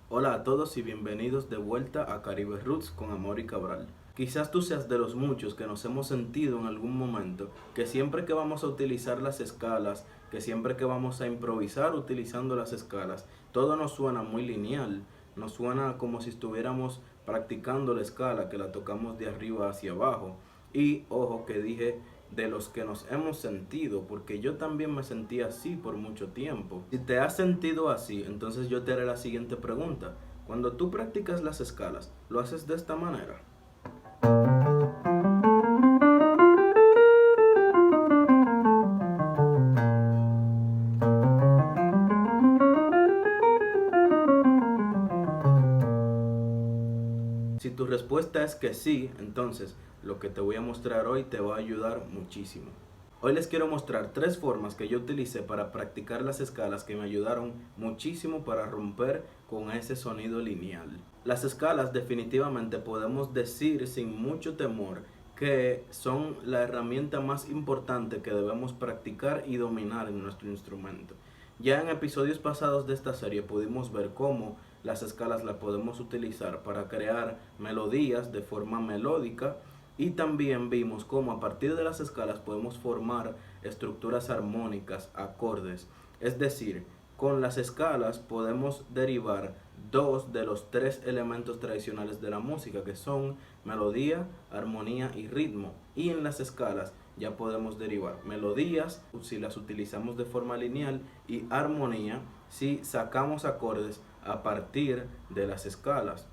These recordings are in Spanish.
Hola a todos y bienvenidos de vuelta a Caribe Roots con Amor y Cabral. Quizás tú seas de los muchos que nos hemos sentido en algún momento que siempre que vamos a utilizar las escalas, que siempre que vamos a improvisar utilizando las escalas, todo nos suena muy lineal, nos suena como si estuviéramos practicando la escala, que la tocamos de arriba hacia abajo. Y ojo que dije de los que nos hemos sentido, porque yo también me sentí así por mucho tiempo. Si te has sentido así, entonces yo te haré la siguiente pregunta. Cuando tú practicas las escalas, ¿lo haces de esta manera? Si tu respuesta es que sí, entonces lo que te voy a mostrar hoy te va a ayudar muchísimo. Hoy les quiero mostrar tres formas que yo utilicé para practicar las escalas que me ayudaron muchísimo para romper con ese sonido lineal. Las escalas definitivamente podemos decir sin mucho temor que son la herramienta más importante que debemos practicar y dominar en nuestro instrumento. Ya en episodios pasados de esta serie pudimos ver cómo las escalas las podemos utilizar para crear melodías de forma melódica y también vimos cómo a partir de las escalas podemos formar estructuras armónicas, acordes. Es decir, con las escalas podemos derivar dos de los tres elementos tradicionales de la música, que son melodía, armonía y ritmo. Y en las escalas ya podemos derivar melodías si las utilizamos de forma lineal y armonía si sacamos acordes a partir de las escalas.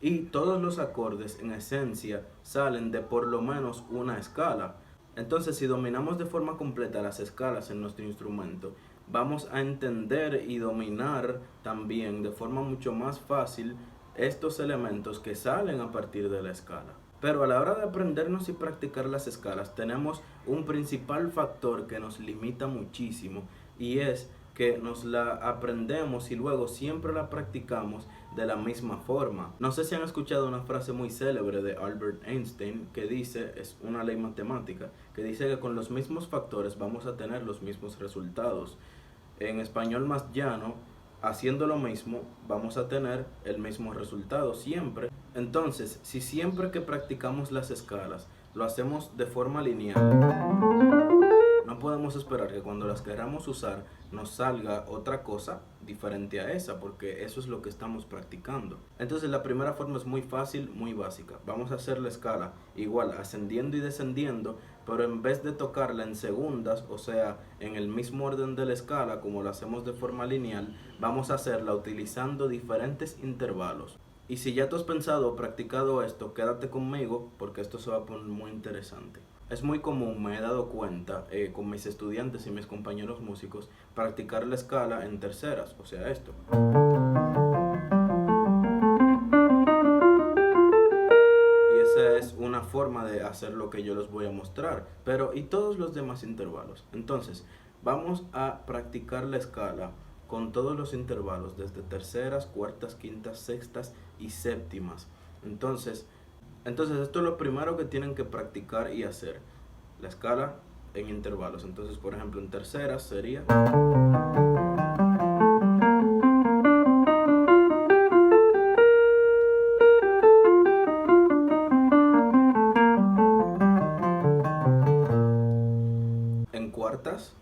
Y todos los acordes en esencia salen de por lo menos una escala. Entonces, si dominamos de forma completa las escalas en nuestro instrumento, vamos a entender y dominar también de forma mucho más fácil estos elementos que salen a partir de la escala. Pero a la hora de aprendernos y practicar las escalas, tenemos un principal factor que nos limita muchísimo, y es que nos la aprendemos y luego siempre la practicamos de la misma forma. No sé si han escuchado una frase muy célebre de Albert Einstein que dice, es una ley matemática, que dice que con los mismos factores vamos a tener los mismos resultados. En español más llano, haciendo lo mismo vamos a tener el mismo resultado siempre. Entonces, si siempre que practicamos las escalas lo hacemos de forma lineal, no podemos esperar que cuando las queramos usar nos salga otra cosa diferente a esa, porque eso es lo que estamos practicando. Entonces la primera forma es muy fácil, muy básica. Vamos a hacer la escala igual ascendiendo y descendiendo, pero en vez de tocarla en segundas, o sea, en el mismo orden de la escala como lo hacemos de forma lineal, vamos a hacerla utilizando diferentes intervalos. Y si ya tú has pensado o practicado esto, quédate conmigo porque esto se va a poner muy interesante. Es muy común, me he dado cuenta, con mis estudiantes y mis compañeros músicos, practicar la escala en terceras, o sea, esto. Y esa es una forma de hacer lo que yo les voy a mostrar. Pero, ¿y todos los demás intervalos? Entonces, vamos a practicar la escala con todos los intervalos, desde terceras, cuartas, quintas, sextas y séptimas. Entonces esto es lo primero que tienen que practicar y hacer. La escala en intervalos. Entonces, por ejemplo, en terceras sería... En cuartas...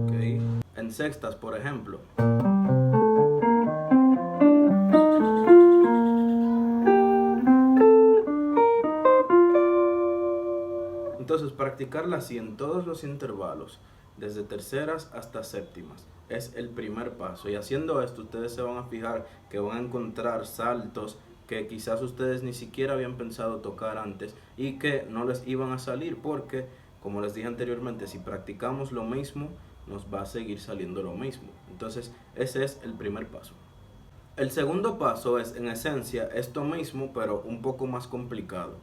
Okay. En sextas, por ejemplo. Entonces, practicarla así en todos los intervalos, desde terceras hasta séptimas, es el primer paso. Y haciendo esto, ustedes se van a fijar que van a encontrar saltos que quizás ustedes ni siquiera habían pensado tocar antes y que no les iban a salir porque, como les dije anteriormente, si practicamos lo mismo, nos va a seguir saliendo lo mismo. Entonces, ese es el primer paso. El segundo paso es, en esencia, esto mismo, pero un poco más complicado.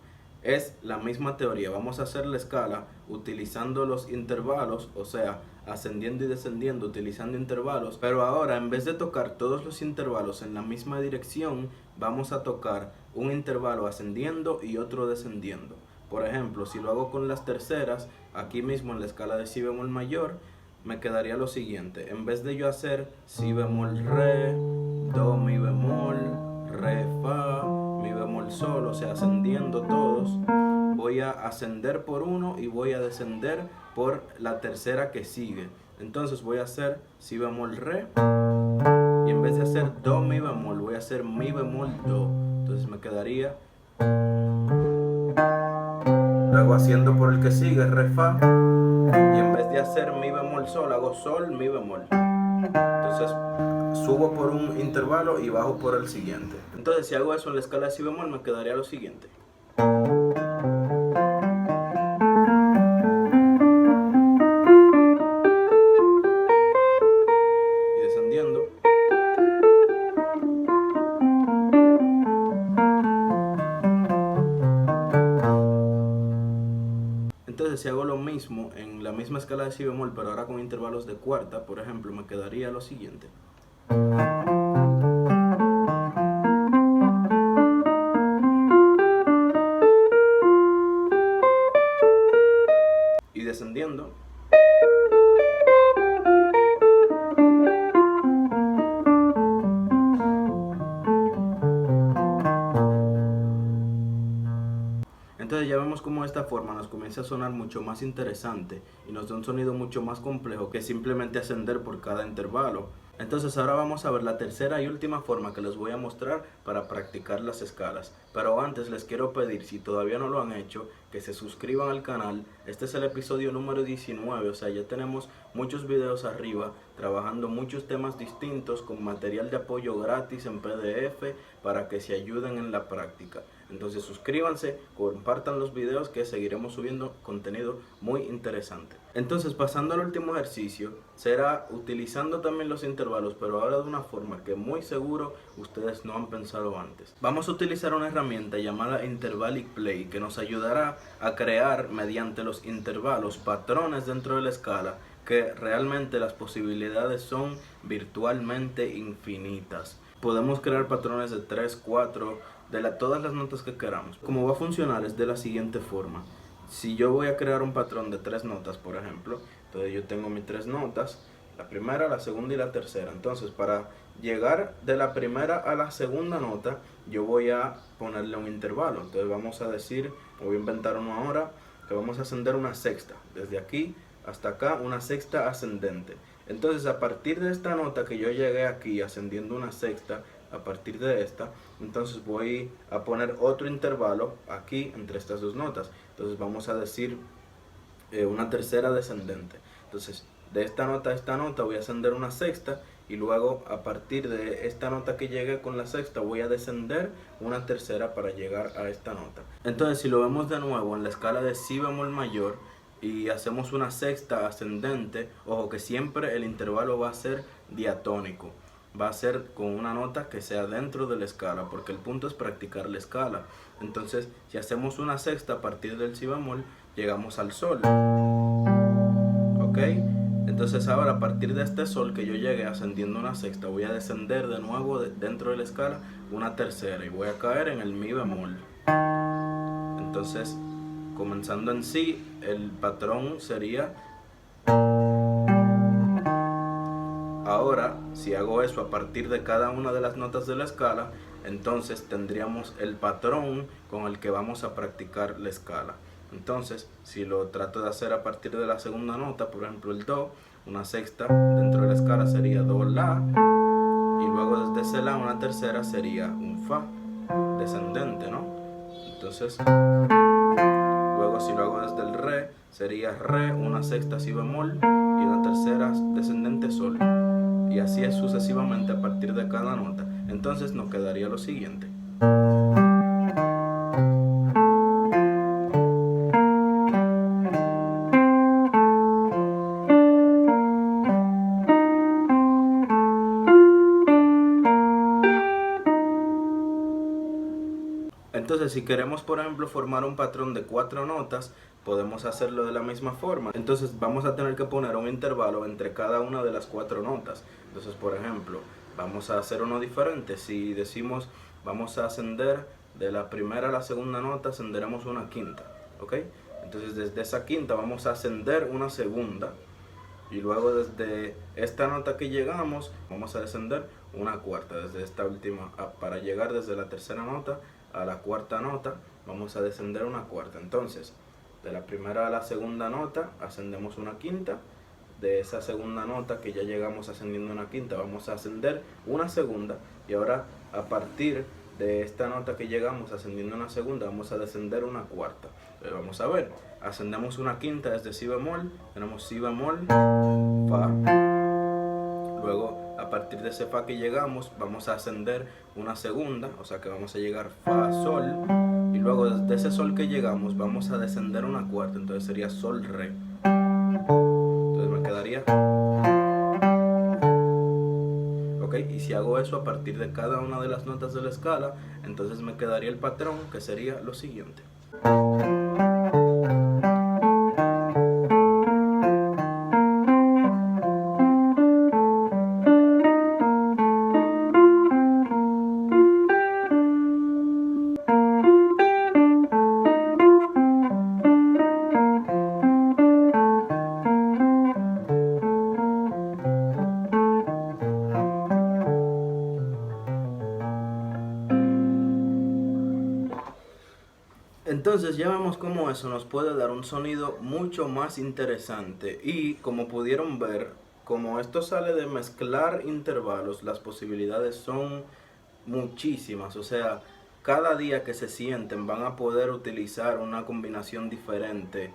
Es la misma teoría. Vamos a hacer la escala utilizando los intervalos, o sea, ascendiendo y descendiendo utilizando intervalos, pero ahora en vez de tocar todos los intervalos en la misma dirección, vamos a tocar un intervalo ascendiendo y otro descendiendo. Por ejemplo, si lo hago con las terceras, aquí mismo en la escala de si bemol mayor, me quedaría lo siguiente. En vez de yo hacer si bemol re, do mi bemol, re fa, mi bemol sol, o sea, ascendiendo todos, voy a ascender por uno y voy a descender por la tercera que sigue. Entonces voy a hacer si bemol re y en vez de hacer do mi bemol voy a hacer mi bemol do. Entonces me quedaría, luego haciendo por el que sigue re fa y en vez de hacer mi bemol sol hago sol mi bemol. Entonces subo por un intervalo y bajo por el siguiente. Entonces si hago eso en la escala de si bemol me quedaría lo siguiente. Y descendiendo. Entonces si hago lo mismo en la misma escala de si bemol pero ahora con intervalos de cuarta, por ejemplo, me quedaría lo siguiente. Y descendiendo. Entonces ya vemos cómo de esta forma nos comienza a sonar mucho más interesante y nos da un sonido mucho más complejo que simplemente ascender por cada intervalo. Entonces ahora vamos a ver la tercera y última forma que les voy a mostrar para practicar las escalas. Pero antes les quiero pedir, si todavía no lo han hecho, que se suscriban al canal. Este es el episodio número 19, o sea, ya tenemos muchos videos arriba, trabajando muchos temas distintos con material de apoyo gratis en PDF para que se ayuden en la práctica. Entonces suscríbanse, compartan los videos que seguiremos subiendo contenido muy interesante. Entonces pasando al último ejercicio, será utilizando también los intervalos, pero ahora de una forma que muy seguro ustedes no han pensado antes. Vamos a utilizar una herramienta llamada Intervallic Play que nos ayudará a crear mediante los intervalos patrones dentro de la escala que realmente las posibilidades son virtualmente infinitas. Podemos crear patrones de 3, 4, todas las notas que queramos. Como va a funcionar es de la siguiente forma. Si yo voy a crear un patrón de 3 notas, por ejemplo, entonces yo tengo mis 3 notas, la primera, la segunda y la tercera. Entonces para llegar de la primera a la segunda nota, yo voy a ponerle un intervalo. Entonces vamos a decir, voy a inventar uno ahora, que vamos a ascender una sexta. Desde aquí hasta acá, una sexta ascendente. Entonces a partir de esta nota que yo llegué aquí ascendiendo una sexta, a partir de esta, entonces voy a poner otro intervalo aquí entre estas dos notas. Entonces vamos a decir una tercera descendente. Entonces de esta nota a esta nota voy a ascender una sexta y luego a partir de esta nota que llegué con la sexta voy a descender una tercera para llegar a esta nota. Entonces si lo vemos de nuevo en la escala de si bemol mayor y hacemos una sexta ascendente, ojo que siempre el intervalo va a ser diatónico, va a ser con una nota que sea dentro de la escala, porque el punto es practicar la escala. Entonces si hacemos una sexta a partir del si bemol, llegamos al sol, ok. Entonces ahora a partir de este sol que yo llegué ascendiendo una sexta, voy a descender de nuevo dentro de la escala una tercera y voy a caer en el mi bemol. Entonces comenzando en si, el patrón sería. Ahora, si hago eso a partir de cada una de las notas de la escala, entonces tendríamos el patrón con el que vamos a practicar la escala. Entonces, si lo trato de hacer a partir de la segunda nota, por ejemplo el do, una sexta dentro de la escala sería do, la, y luego desde ese la una tercera sería un fa descendente, ¿no? Entonces, luego si lo hago desde el re, sería re, una sexta si bemol y una tercera descendente sol. Y así es sucesivamente a partir de cada nota. Entonces nos quedaría lo siguiente. Entonces si queremos, por ejemplo, formar un patrón de 4 notas, podemos hacerlo de la misma forma. Entonces vamos a tener que poner un intervalo entre cada una de las 4 notas. Entonces, por ejemplo, vamos a hacer uno diferente. Si decimos vamos a ascender de la primera a la segunda nota, ascenderemos una quinta, ¿ok? Entonces desde esa quinta vamos a ascender una segunda, y luego desde esta nota que llegamos vamos a descender una cuarta. Desde esta última, para llegar desde la tercera nota a la cuarta nota, vamos a descender una cuarta. Entonces de la primera a la segunda nota ascendemos una quinta. De esa segunda nota que ya llegamos ascendiendo una quinta, vamos a ascender una segunda. Y ahora, a partir de esta nota que llegamos ascendiendo una segunda, vamos a descender una cuarta. Entonces vamos a ver, ascendemos una quinta desde si bemol, tenemos si bemol, fa. Luego, a partir de ese fa que llegamos, vamos a ascender una segunda, o sea que vamos a llegar fa, sol. Y luego desde ese sol que llegamos, vamos a descender una cuarta, entonces sería sol, re. Quedaría, ok, y si hago eso a partir de cada una de las notas de la escala, entonces me quedaría el patrón, que sería lo siguiente. Entonces ya vemos cómo eso nos puede dar un sonido mucho más interesante, y como pudieron ver, como esto sale de mezclar intervalos, las posibilidades son muchísimas. O sea, cada día que se sienten van a poder utilizar una combinación diferente,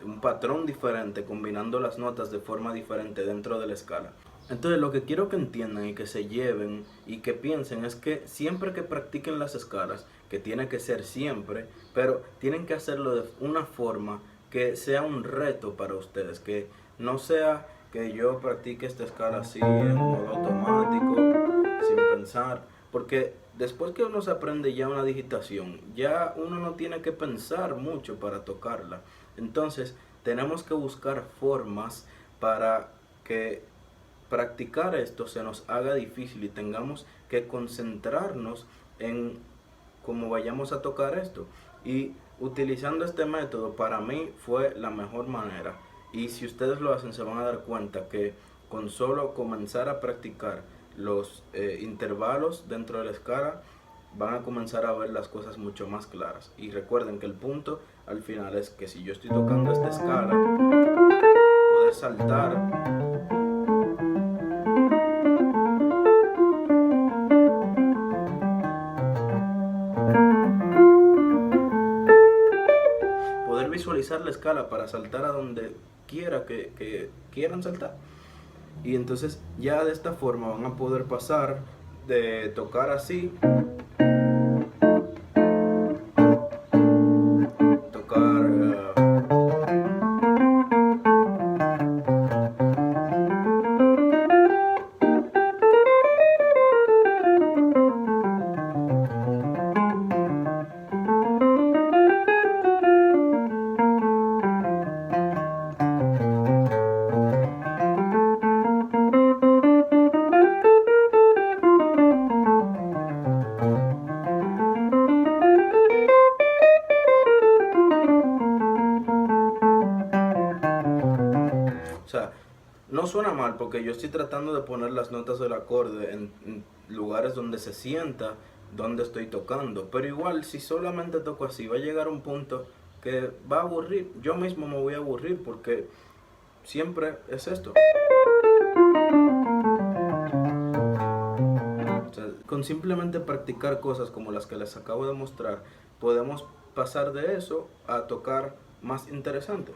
un patrón diferente, combinando las notas de forma diferente dentro de la escala. Entonces lo que quiero que entiendan y que se lleven y que piensen es que siempre que practiquen las escalas, que tiene que ser siempre, pero tienen que hacerlo de una forma que sea un reto para ustedes, que no sea que yo practique esta escala así en modo automático, sin pensar, porque después que uno se aprende ya una digitación, ya uno no tiene que pensar mucho para tocarla. Entonces tenemos que buscar formas para que practicar esto se nos haga difícil y tengamos que concentrarnos en cómo vayamos a tocar esto. Y utilizando este método, para mí fue la mejor manera. Y si ustedes lo hacen, se van a dar cuenta que con solo comenzar a practicar los intervalos dentro de la escala, van a comenzar a ver las cosas mucho más claras. Y recuerden que el punto al final es que si yo estoy tocando esta escala, poder saltar visualizar la escala para saltar a donde quiera que quieran saltar. Y entonces ya de esta forma van a poder pasar de tocar así, tocar o sea, no suena mal porque yo estoy tratando de poner las notas del acorde en lugares donde se sienta donde estoy tocando. Pero igual, si solamente toco así, va a llegar un punto que va a aburrir. Yo mismo me voy a aburrir porque siempre es esto. O sea, con simplemente practicar cosas como las que les acabo de mostrar, podemos pasar de eso a tocar más interesante.